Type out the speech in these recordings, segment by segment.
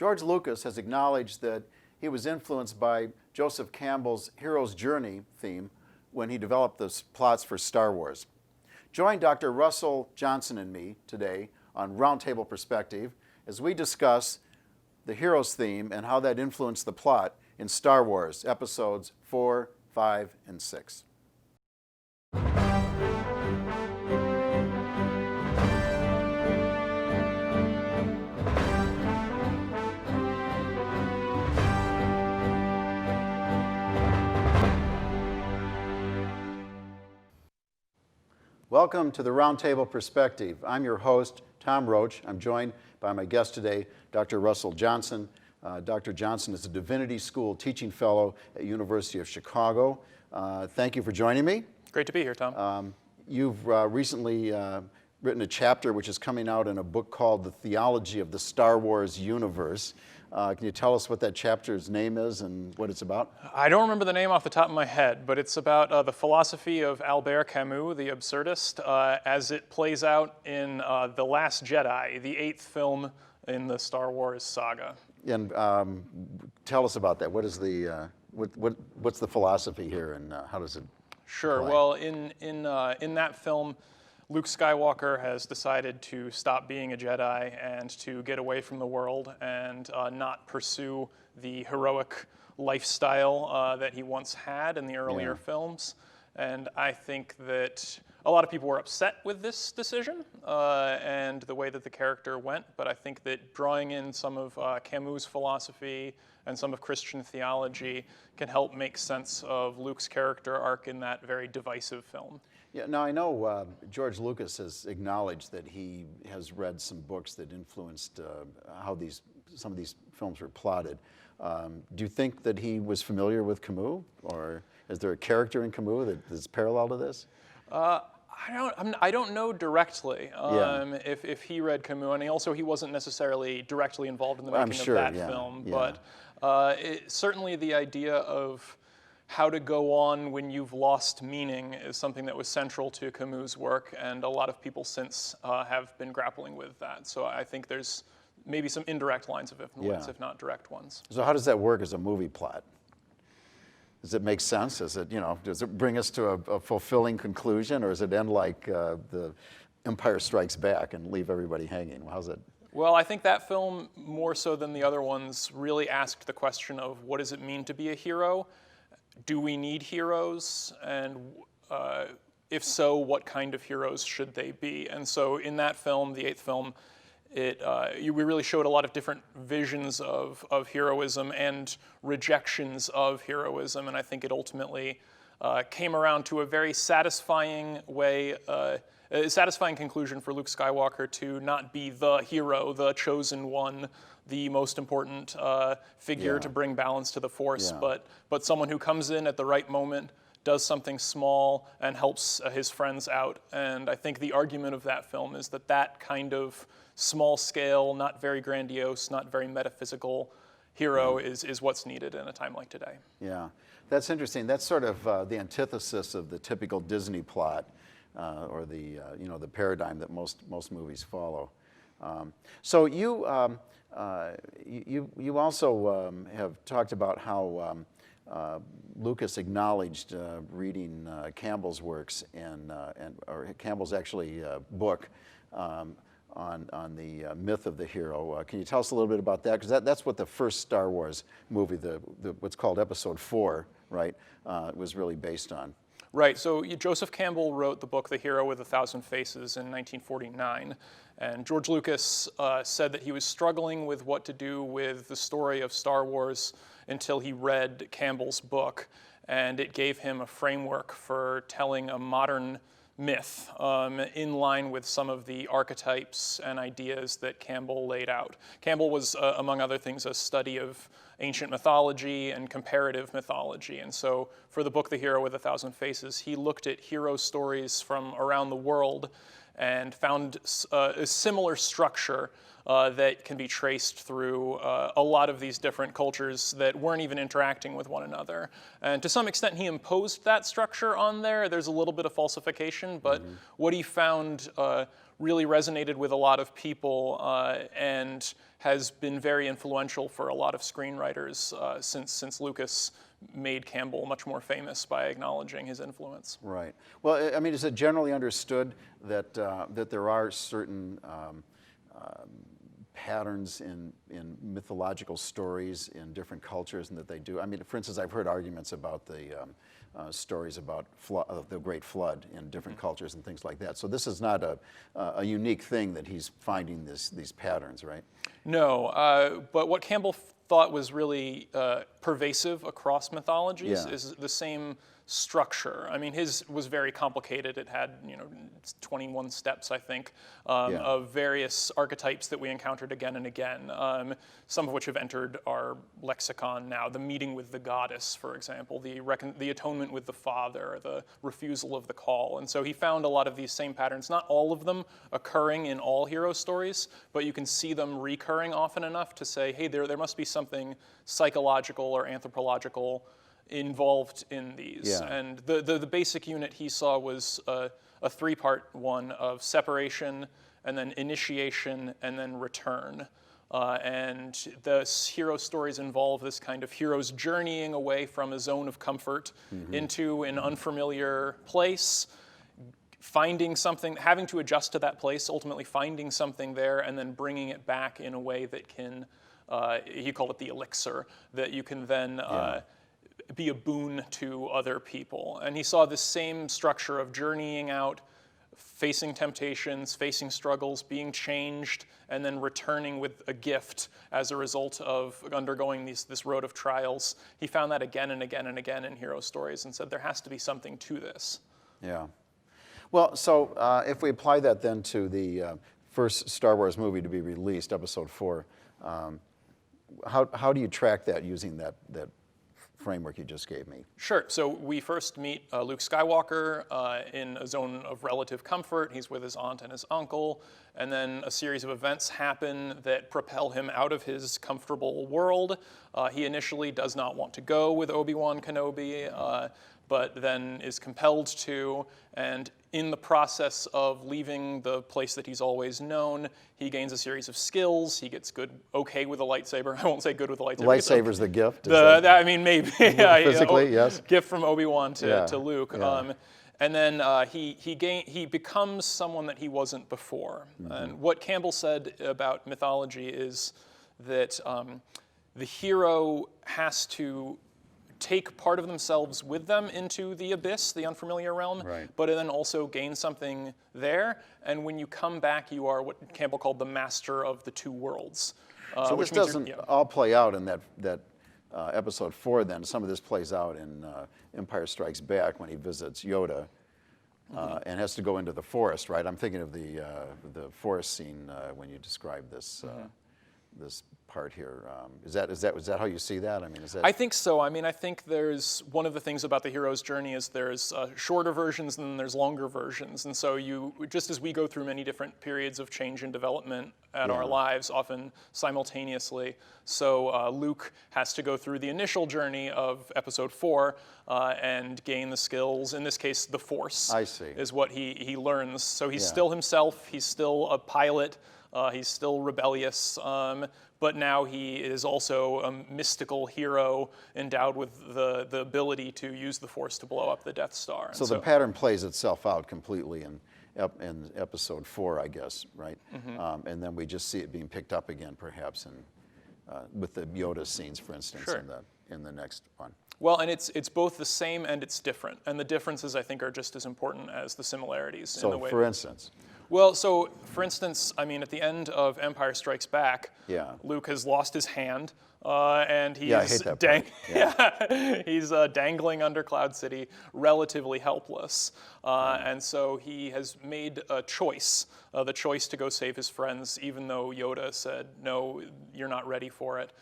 George Lucas has acknowledged that he was influenced by Joseph Campbell's hero's journey theme when he developed the plots for Star Wars. Join Dr. Russell Johnson and me today on Roundtable Perspective as we discuss the hero's theme and how that influenced the plot in Star Wars episodes 4, 5, and 6. Welcome to the Roundtable Perspective. I'm your host, Tom Roach. I'm joined by my guest today, Dr. Russell Johnson. Dr. Johnson is a Divinity School Teaching Fellow at University of Chicago. Thank you for joining me. Great to be here, Tom. You've recently written a chapter which is coming out in a book called The Theology of the Star Wars Universe. Can you tell us what that chapter's name is and what it's about? I don't remember the name off the top of my head, but it's about the philosophy of Albert Camus, the absurdist, as it plays out in The Last Jedi, the 8th film in the Star Wars saga. And tell us about that. What is the what's the philosophy here, and how does it Sure. play? Well, in that film, Luke Skywalker has decided to stop being a Jedi and to get away from the world and not pursue the heroic lifestyle that he once had in the earlier films. And I think that a lot of people were upset with this decision and the way that the character went, but I think that drawing in some of Camus' philosophy and some of Christian theology can help make sense of Luke's character arc in that very divisive film. Yeah, now I know George Lucas has acknowledged that he has read some books that influenced how some of these films were plotted. Do you think that he was familiar with Camus, or is there a character in Camus that is parallel to this? I don't know directly if he read Camus, and he wasn't necessarily directly involved in the making of that film. Yeah. But certainly the idea of how to go on when you've lost meaning is something that was central to Camus' work, and a lot of people since have been grappling with that. So I think there's maybe some indirect lines of influence, if not direct ones. So how does that work as a movie plot? Does it make sense? Does it bring us to a fulfilling conclusion, or does it end like the Empire Strikes Back and leave everybody hanging? How's it? Well, I think that film, more so than the other ones, really asked the question of what does it mean to be a hero? Do we need heroes? And if so, what kind of heroes should they be? And so in that film, the 8th film, we really showed a lot of different visions of heroism and rejections of heroism. And I think it ultimately came around to a very satisfying way, a satisfying conclusion for Luke Skywalker to not be the hero, the chosen one, the most important figure to bring balance to the Force, but someone who comes in at the right moment, does something small, and helps his friends out. And I think the argument of that film is that that kind of small scale, not very grandiose, not very metaphysical hero is what's needed in a time like today. Yeah, that's interesting. That's sort of the antithesis of the typical Disney plot, or the the paradigm that most movies follow. So you also have talked about how Lucas acknowledged reading Campbell's works or Campbell's book on the myth of the hero. Can you tell us a little bit about that? Because that's what the first Star Wars movie, what's called Episode 4, right, was really based on. Right, so Joseph Campbell wrote the book The Hero with a Thousand Faces in 1949, and George Lucas said that he was struggling with what to do with the story of Star Wars until he read Campbell's book, and it gave him a framework for telling a modern myth in line with some of the archetypes and ideas that Campbell laid out. Campbell was, among other things, a study of ancient mythology and comparative mythology. And so for the book The Hero with a Thousand Faces, he looked at hero stories from around the world and found a similar structure that can be traced through a lot of these different cultures that weren't even interacting with one another. And to some extent, he imposed that structure on there. There's a little bit of falsification, but what he found really resonated with a lot of people and has been very influential for a lot of screenwriters since Lucas made Campbell much more famous by acknowledging his influence. Right. Well, I mean, is it generally understood that that there are certain patterns in mythological stories in different cultures, and that they do? I mean, for instance, I've heard arguments about the stories about the Great Flood in different cultures and things like that. So this is not a unique thing that he's finding these patterns, right? No, but what Campbell thought was really pervasive across mythologies is the same structure. I mean, his was very complicated. It had 21 steps, I think, of various archetypes that we encountered again and again, some of which have entered our lexicon now. The meeting with the goddess, for example, the atonement with the father, the refusal of the call. And so he found a lot of these same patterns, not all of them occurring in all hero stories, but you can see them recurring often enough to say, hey, there must be something psychological or anthropological involved in these. Yeah. And the basic unit he saw was a three-part one of separation, and then initiation, and then return. And the hero stories involve this kind of hero's journeying away from a zone of comfort into an unfamiliar place, finding something, having to adjust to that place, ultimately finding something there, and then bringing it back in a way that can, he called it the elixir, that you can then be a boon to other people. And he saw this same structure of journeying out, facing temptations, facing struggles, being changed, and then returning with a gift as a result of undergoing this road of trials. He found that again and again and again in hero stories and said there has to be something to this. Yeah. Well, so if we apply that then to the first Star Wars movie to be released, Episode 4, how do you track that using that framework you just gave me? Sure. So we first meet Luke Skywalker in a zone of relative comfort. He's with his aunt and his uncle. And then a series of events happen that propel him out of his comfortable world. He initially does not want to go with Obi-Wan Kenobi, but then is compelled to. And in the process of leaving the place that he's always known, he gains a series of skills. He gets okay with a lightsaber. I won't say good with a lightsaber. The lightsaber's the gift? I mean, maybe. Physically, yes. Gift from Obi-Wan to Luke. Yeah. And then he becomes someone that he wasn't before. And what Campbell said about mythology is that the hero has to take part of themselves with them into the abyss, the unfamiliar realm, but then also gain something there. And when you come back, you are what Campbell called the master of the two worlds. So this doesn't all play out in that Episode 4 then. Some of this plays out in Empire Strikes Back when he visits Yoda and has to go into the forest, right? I'm thinking of the forest scene when you describe this this part here. Is that how you see that? I mean, is that? I think so. I mean, I think there's one of the things about the hero's journey is there's shorter versions and then there's longer versions. And so just as we go through many different periods of change and development at our lives, often simultaneously, so Luke has to go through the initial journey of Episode 4 and gain the skills. In this case, the Force is what he learns. So he's still himself. He's still a pilot. He's still rebellious, but now he is also a mystical hero endowed with the ability to use the Force to blow up the Death Star. So the pattern plays itself out completely in Episode 4, I guess, right? And then we just see it being picked up again, perhaps, with the Yoda scenes, for instance, in the next one. Well, and it's both the same and it's different, and the differences I think are just as important as the similarities. So, in the way for instance. Well, so for instance, I mean, at the end of Empire Strikes Back, Luke has lost his hand, and he's I hate that he's dangling under Cloud City, relatively helpless, and so he has made a choice, the choice to go save his friends, even though Yoda said, "No, you're not ready for it,"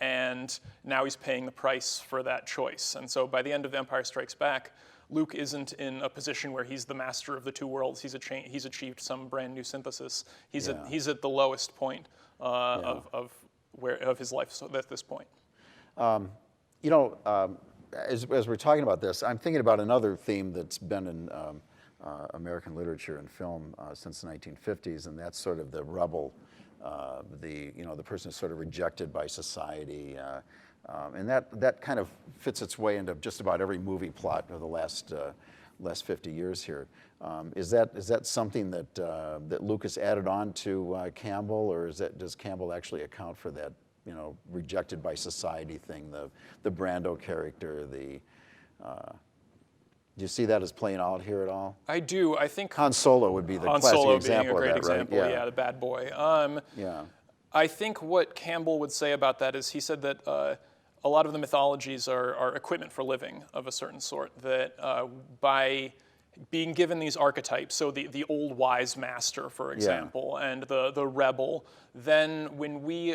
and now he's paying the price for that choice. And so by the end of Empire Strikes Back, Luke isn't in a position where he's the master of the two worlds. He's achieved some brand new synthesis. He's at the lowest point of his life at this point. You know, as we're talking about this, I'm thinking about another theme that's been in American literature and film since the 1950s, and that's sort of the rebel, the person who's sort of rejected by society, and that kind of fits its way into just about every movie plot of the last 50 years here. Is that something that Lucas added on to Campbell, or does Campbell actually account for that? Rejected by society thing, the Brando character, do you see that as playing out here at all? I do. I think Han Solo would be the Han classic Solo example being a great of that, example, right? yeah, the bad boy. Yeah. I think what Campbell would say about that is he said that a lot of the mythologies are equipment for living of a certain sort, that by being given these archetypes, so the old wise master, for example, and the rebel, then when we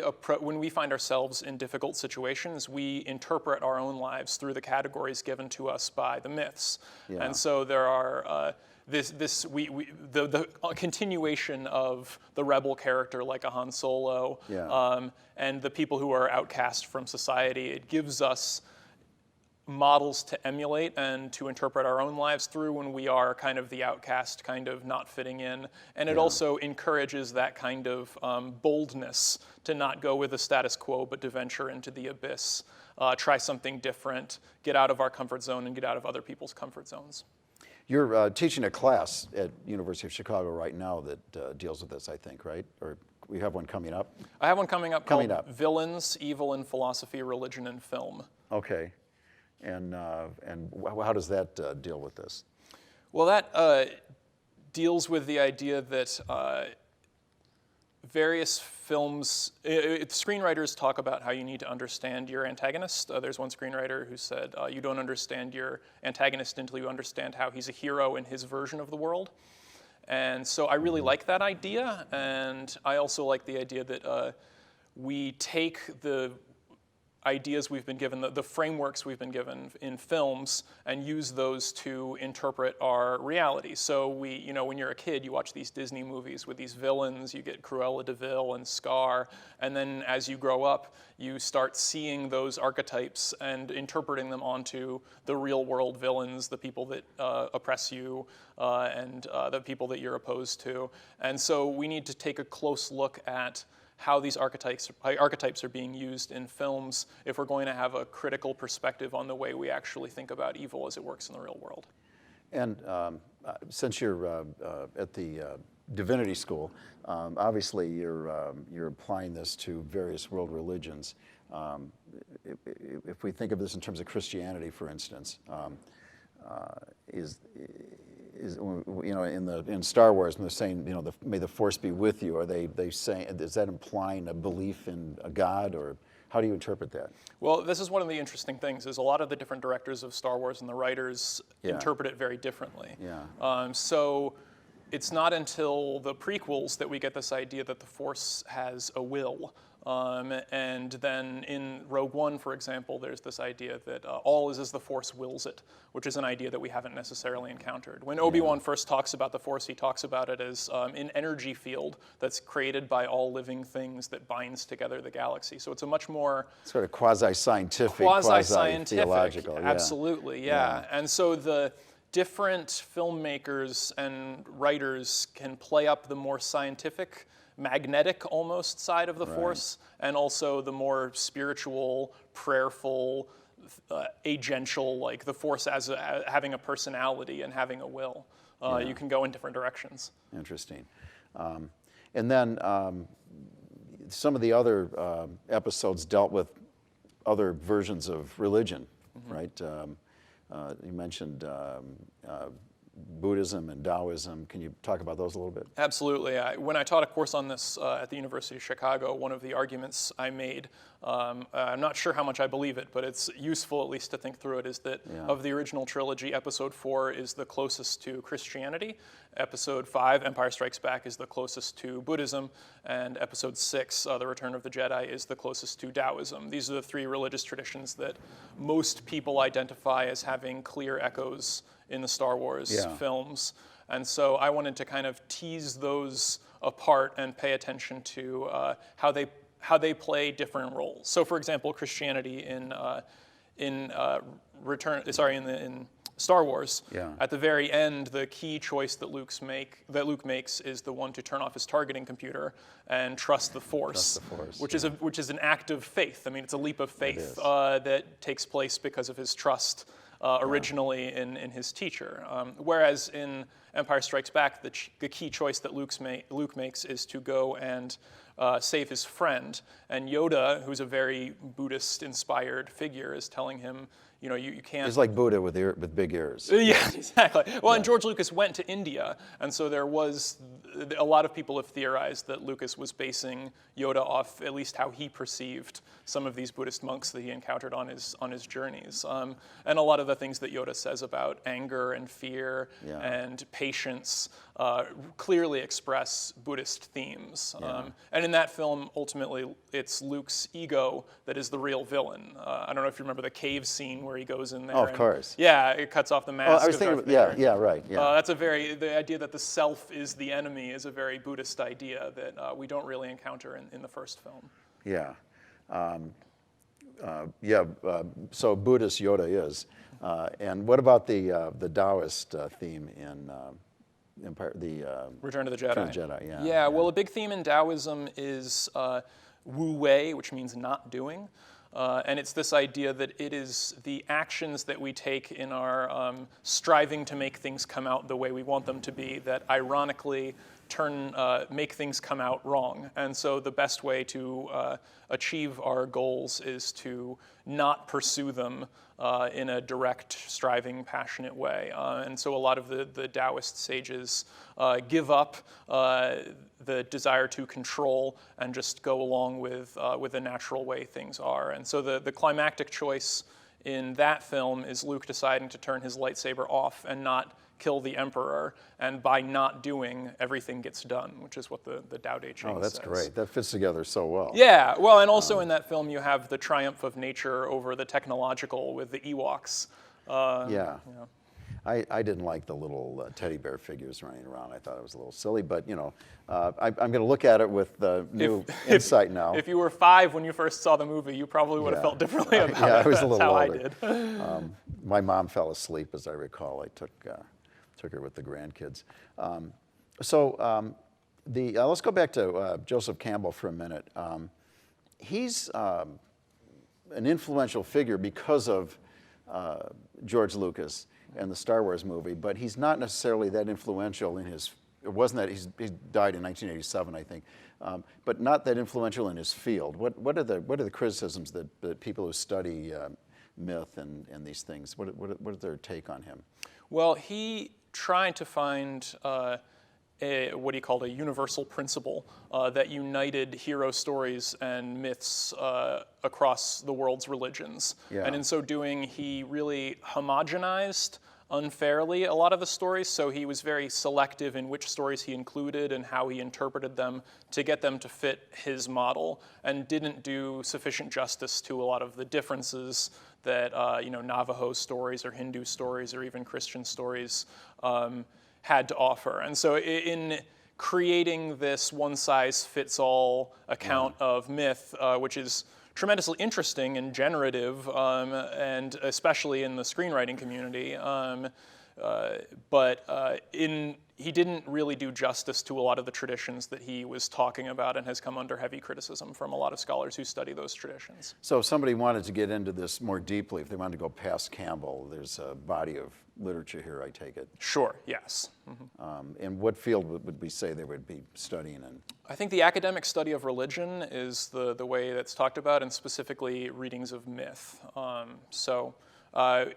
find ourselves in difficult situations, we interpret our own lives through the categories given to us by the myths. Yeah. And so there are the continuation of the rebel character, like a Han Solo, and the people who are outcast from society. It gives us models to emulate and to interpret our own lives through when we are kind of the outcast, kind of not fitting in. And it also encourages that kind of boldness to not go with the status quo, but to venture into the abyss, try something different, get out of our comfort zone and get out of other people's comfort zones. You're teaching a class at University of Chicago right now that deals with this, I think, right? Or we have one coming up? I have one coming up called Villains, Evil in Philosophy, Religion, and Film. Okay. And how does that deal with this? Well, that deals with the idea that various films, screenwriters talk about how you need to understand your antagonist. There's one screenwriter who said, you don't understand your antagonist until you understand how he's a hero in his version of the world. And so I really like that idea, and I also like the idea that we take the ideas we've been given, the frameworks we've been given in films, and use those to interpret our reality. So when you're a kid, you watch these Disney movies with these villains, you get Cruella de Vil and Scar, and then as you grow up, you start seeing those archetypes and interpreting them onto the real world villains, the people that oppress you, and the people that you're opposed to. And so we need to take a close look at how these archetypes are being used in films if we're going to have a critical perspective on the way we actually think about evil as it works in the real world. And since you're at the Divinity School, obviously you're applying this to various world religions. If we think of this in terms of Christianity, for instance, in Star Wars, when they're saying, may the Force be with you, are they saying, is that implying a belief in a God, or how do you interpret that? Well, this is one of the interesting things, is a lot of the different directors of Star Wars and the writers interpret it very differently. So it's not until the prequels that we get this idea that the Force has a will. And then in Rogue One, for example, there's this idea that all is as the Force wills it, which is an idea that we haven't necessarily encountered. When Obi-Wan first talks about the Force, he talks about it as an energy field that's created by all living things that binds together the galaxy. So it's a much more sort of quasi-scientific, quasi-theological. Absolutely, yeah. And so the different filmmakers and writers can play up the more scientific, magnetic almost side of the Force, and also the more spiritual, prayerful, agential, like the Force as having a personality and having a will. You can go in different directions. Interesting. And then some of the other episodes dealt with other versions of religion, right? You mentioned Buddhism and Taoism. Can you talk about those a little bit? Absolutely. When I taught a course on this at the University of Chicago, one of the arguments I made, I'm not sure how much I believe it, but it's useful at least to think through it, is that of the original trilogy, Episode 4 is the closest to Christianity, Episode 5, Empire Strikes Back, is the closest to Buddhism, and Episode 6, The Return of the Jedi, is the closest to Taoism. These are the three religious traditions that most people identify as having clear echoes in the Star Wars Yeah. films. And so I wanted to kind of tease those apart and pay attention to how they play different roles. So, for example, Christianity in Star Wars, Yeah. at the very end, the key choice that Luke makes is the one to turn off his targeting computer and trust the Force, which is an act of faith. I mean, it's a leap of faith that takes place because of his trust originally in his teacher. Whereas in Empire Strikes Back, the key choice that Luke makes is to go and save his friend. And Yoda, who's a very Buddhist-inspired figure, is telling him, you can't... He's like Buddha with big ears. Yeah, exactly. Well, and George Lucas went to India, and so a lot of people have theorized that Lucas was basing Yoda off at least how he perceived some of these Buddhist monks that he encountered on his journeys. And a lot of the things that Yoda says about anger and fear and patience clearly express Buddhist themes. And in that film, ultimately, it's Luke's ego that is the real villain. I don't know if you remember the cave scene where he goes in there. Oh, of course. Yeah, it cuts off the mask. Oh, I was thinking, right. The idea that the self is the enemy is a very Buddhist idea that we don't really encounter in the first film. Yeah. So Buddhist Yoda is. And what about the Taoist theme in Return of the Jedi? Return of the Jedi, yeah. Yeah, well, a big theme in Taoism is Wu Wei, which means not doing. And it's this idea that it is the actions that we take in our striving to make things come out the way we want them to be that ironically make things come out wrong. And so the best way to achieve our goals is to not pursue them in a direct, striving, passionate way. And so a lot of the Taoist sages give up the desire to control and just go along with the natural way things are. And so the climactic choice in that film is Luke deciding to turn his lightsaber off and not kill the Emperor, and by not doing, everything gets done, which is what the Tao Te Ching says. Oh, that's great. That fits together so well. Yeah, well, and also in that film you have the triumph of nature over the technological with the Ewoks. I didn't like the little teddy bear figures running around. I thought it was a little silly, but I'm going to look at it with new insight now. If you were 5 when you first saw the movie, you probably would have felt differently about it. Yeah, I was a That's little how older. I did. My mom fell asleep, as I recall. I took her with the grandkids. Let's go back to Joseph Campbell for a minute. He's an influential figure because of George Lucas and the Star Wars movie, but he's not necessarily that influential in his. It wasn't that he died in 1987, I think, but not that influential in his field. What are the criticisms that people who study myth and these things? What is their take on him? Well, he tried to find what he called a universal principle that united hero stories and myths across the world's religions. Yeah. And in so doing, he really homogenized unfairly a lot of the stories, so he was very selective in which stories he included and how he interpreted them to get them to fit his model, and didn't do sufficient justice to a lot of the differences that Navajo stories or Hindu stories or even Christian stories had to offer. And so in creating this one-size-fits-all account of myth, which is tremendously interesting and generative, and especially in the screenwriting community, he didn't really do justice to a lot of the traditions that he was talking about, and has come under heavy criticism from a lot of scholars who study those traditions. So if somebody wanted to get into this more deeply, if they wanted to go past Campbell, there's a body of literature here, I take it. Sure, yes. Mm-hmm. In what field would we say they would be studying in? I think the academic study of religion is the way that's talked about, and specifically readings of myth. I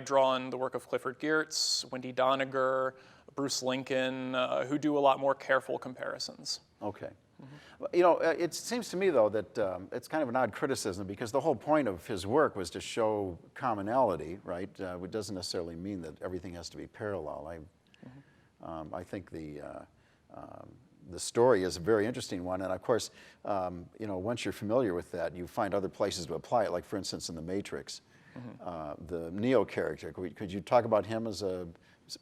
draw on the work of Clifford Geertz, Wendy Doniger, Bruce Lincoln, who do a lot more careful comparisons. Okay. Mm-hmm. It seems to me, though, that it's kind of an odd criticism, because the whole point of his work was to show commonality, right? It doesn't necessarily mean that everything has to be parallel. I think the story is a very interesting one, and of course, once you're familiar with that, you find other places to apply it. Like, for instance, in The Matrix, the Neo character. Could you talk about him as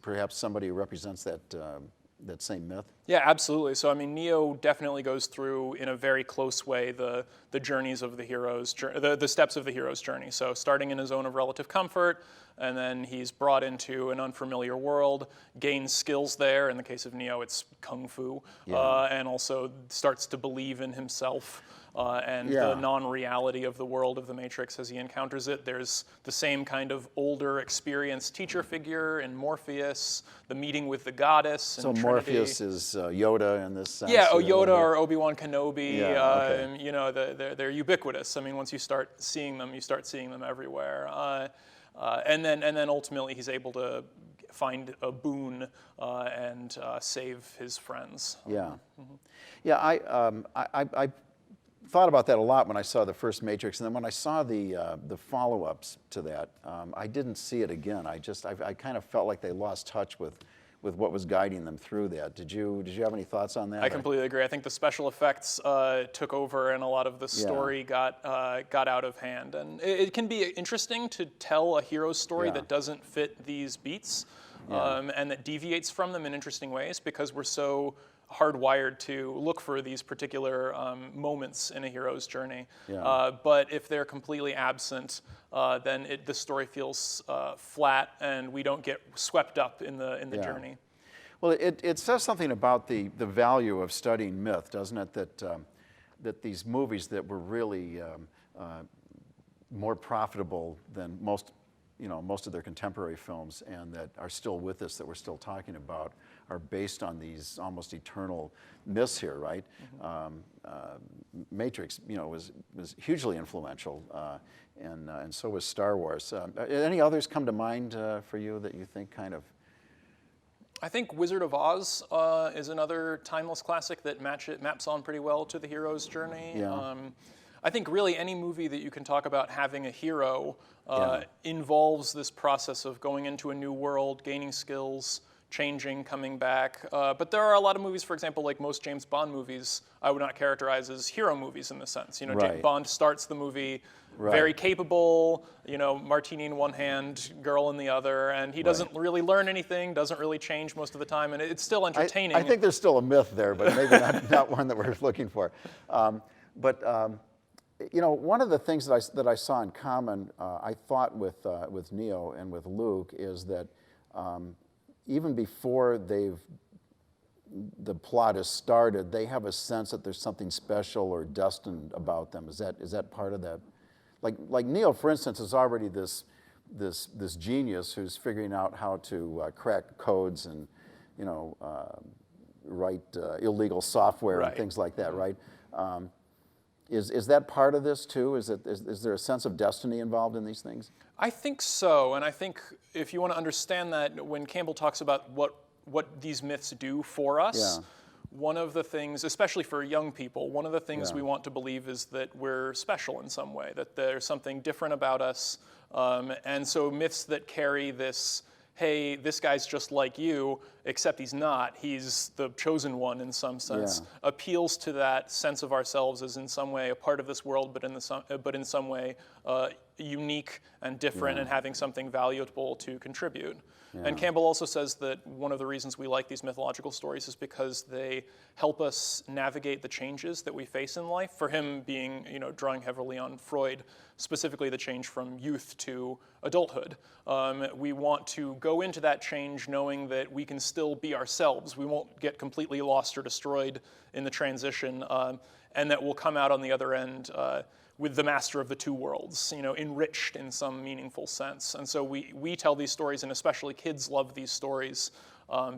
perhaps somebody who represents that same myth? Yeah, absolutely. So I mean, Neo definitely goes through in a very close way the journeys of the hero's the steps of the hero's journey. So starting in a zone of relative comfort, and then he's brought into an unfamiliar world, gains skills there. In the case of Neo, it's kung fu, and also starts to believe in himself. And the non-reality of the world of the Matrix as he encounters it. There's the same kind of older, experienced teacher figure in Morpheus, the meeting with the goddess. So Trinity. Morpheus is Yoda in this sense? Yeah, Yoda or Obi-Wan Kenobi. Yeah, you know, they're ubiquitous. I mean, once you start seeing them, you start seeing them everywhere. And then ultimately he's able to find a boon and save his friends. Yeah, yeah. I thought about that a lot when I saw the first Matrix, and then when I saw the follow-ups to that, I didn't see it again. I kind of felt like they lost touch with what was guiding them through that. Did you have any thoughts on that? I completely agree. I think the special effects took over, and a lot of the story got out of hand. And it can be interesting to tell a hero's story that doesn't fit these beats, and that deviates from them in interesting ways, because we're so hardwired to look for these particular moments in a hero's journey. But if they're completely absent, then the story feels flat, and we don't get swept up in the journey. Well, it says something about the value of studying myth, doesn't it? That these movies that were really more profitable than most of their contemporary films, and that are still with us, that we're still talking about, are based on these almost eternal myths here, right? Matrix, was hugely influential, and so was Star Wars. Any others come to mind for you that you think kind of? I think Wizard of Oz is another timeless classic that maps on pretty well to the hero's journey. Yeah. I think really any movie that you can talk about having a hero involves this process of going into a new world, gaining skills, changing, coming back. But there are a lot of movies, for example, like most James Bond movies, I would not characterize as hero movies in the sense. James Bond starts the movie very capable, martini in one hand, girl in the other, and he doesn't really learn anything, doesn't really change most of the time, and it's still entertaining. I think there's still a myth there, but maybe not one that we're looking for. One of the things that I saw in common, I thought with Neo and with Luke, is that even before the plot is started, they have a sense that there's something special or destined about them. Is that part of that? Like Neo, for instance, is already this genius who's figuring out how to crack codes and write illegal software and things like that, right? Is that part of this too? Is there a sense of destiny involved in these things? I think so, and I think if you want to understand that, when Campbell talks about what these myths do for us, one of the things, especially for young people, one of the things we want to believe is that we're special in some way, that there's something different about us, and so myths that carry this, hey, this guy's just like you, except he's not, he's the chosen one in some sense, appeals to that sense of ourselves as in some way a part of this world, but in some way unique and different and having something valuable to contribute. And Campbell also says that one of the reasons we like these mythological stories is because they help us navigate the changes that we face in life. For him, being, drawing heavily on Freud, specifically the change from youth to adulthood. We want to go into that change knowing that we can still be ourselves. We won't get completely lost or destroyed in the transition, and that we'll come out on the other end with the master of the two worlds, enriched in some meaningful sense. And so we tell these stories, and especially kids love these stories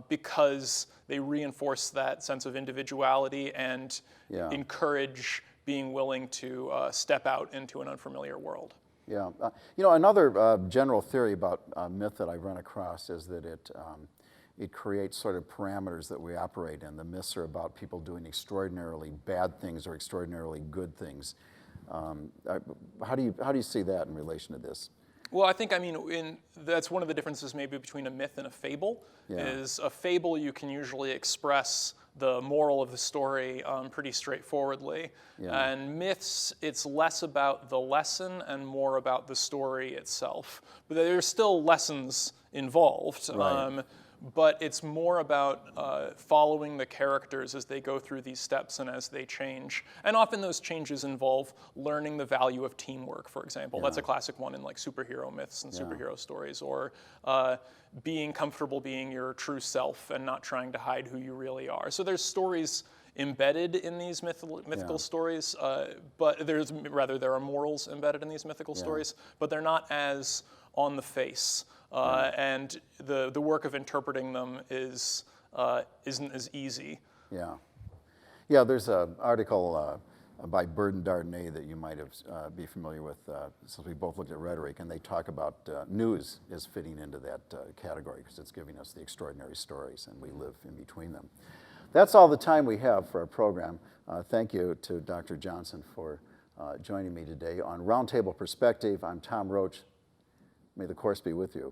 because they reinforce that sense of individuality and encourage being willing to step out into an unfamiliar world. Yeah. Another general theory about myth that I've run across is that it creates sort of parameters that we operate in. The myths are about people doing extraordinarily bad things or extraordinarily good things. How do you see that in relation to this? Well, I think, I mean, that's one of the differences maybe between a myth and a fable, is a fable you can usually express the moral of the story pretty straightforwardly. And myths, it's less about the lesson and more about the story itself. But there's still lessons involved. Right. But it's more about following the characters as they go through these steps and as they change. And often those changes involve learning the value of teamwork, for example. That's a classic one in like superhero myths and superhero stories, or being comfortable being your true self and not trying to hide who you really are. So there's stories embedded in these mythical stories, but there are morals embedded in these mythical stories, but they're not as on the face. And the work of interpreting them isn't as easy. Yeah, there's an article by Burden Dardenay that you might be familiar with, since we both looked at rhetoric, and they talk about news is fitting into that category because it's giving us the extraordinary stories, and we live in between them. That's all the time we have for our program. Thank you to Dr. Johnson for joining me today on Roundtable Perspective. I'm Tom Roach. May the course be with you.